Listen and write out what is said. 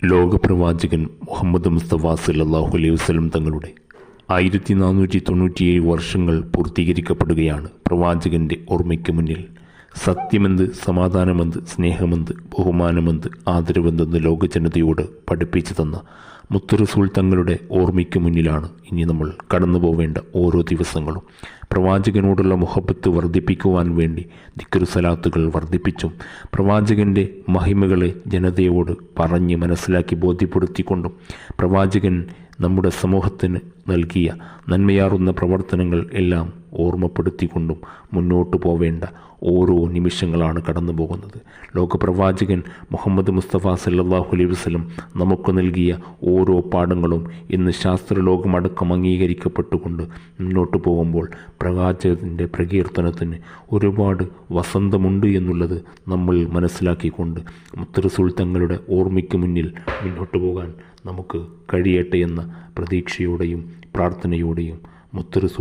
ലോകപ്രവാചകൻ മുഹമ്മദ് മുസ്തഫ സല്ലല്ലാഹു അലൈഹി വസല്ലം തങ്ങളുടെ 1497 വർഷങ്ങൾ പൂർത്തീകരിക്കപ്പെടുകയാണ്. പ്രവാചകൻ്റെ ഓർമ്മയ്ക്ക് മുന്നിൽ സത്യമെന്ത്, സമാധാനമെന്ത്, സ്നേഹമെന്ത്, ബഹുമാനമെന്ത്, ആദരവെന്തെന്ന് ലോകജനതയോട് പഠിപ്പിച്ചു തന്ന മുത്തുറസൂൽ തങ്ങളുടെ ഓർമ്മയ്ക്ക് മുന്നിലാണ് ഇനി നമ്മൾ കടന്നു പോവേണ്ട ഓരോ ദിവസങ്ങളും. പ്രവാചകനോടുള്ള മുഹബത്ത് വർദ്ധിപ്പിക്കുവാൻ വേണ്ടി ദിക്ർ സലാത്തുകൾ വർദ്ധിപ്പിച്ചും പ്രവാചകൻ്റെ മഹിമകളെ ജനതയോട് പറഞ്ഞ് മനസ്സിലാക്കി ബോധ്യപ്പെടുത്തിക്കൊണ്ടും പ്രവാചകൻ നമ്മുടെ സമൂഹത്തിന് നൽകിയ നന്മയാറുന്ന പ്രവർത്തനങ്ങൾ എല്ലാം ഓർമ്മപ്പെടുത്തിക്കൊണ്ടും മുന്നോട്ട് പോവേണ്ട ഓരോ നിമിഷങ്ങളാണ് കടന്നു പോകുന്നത്. ലോകപ്രവാചകൻ മുഹമ്മദ് മുസ്തഫ സല്ലല്ലാഹു അലൈഹി വസല്ലം നമുക്ക് നൽകിയ ഓരോ പാഠങ്ങളും ഇന്ന് ശാസ്ത്രലോകമടക്കം അംഗീകരിക്കപ്പെട്ടുകൊണ്ട് മുന്നോട്ട് പോകുമ്പോൾ പ്രവാചകൻ്റെ പ്രകീർത്തനത്തിന് ഒരുപാട് വസന്തമുണ്ട് എന്നുള്ളത് നമ്മൾ മനസ്സിലാക്കിക്കൊണ്ട് മുത്തുറസൂൽ തങ്ങളുടെ ഓർമ്മയ്ക്ക് മുന്നിൽ മുന്നോട്ട് പോകാൻ നമുക്ക് കഴിയട്ടെ എന്ന പ്രതീക്ഷയോടെയും പ്രാർത്ഥനയോടെയും മുത്തുറസൂൽ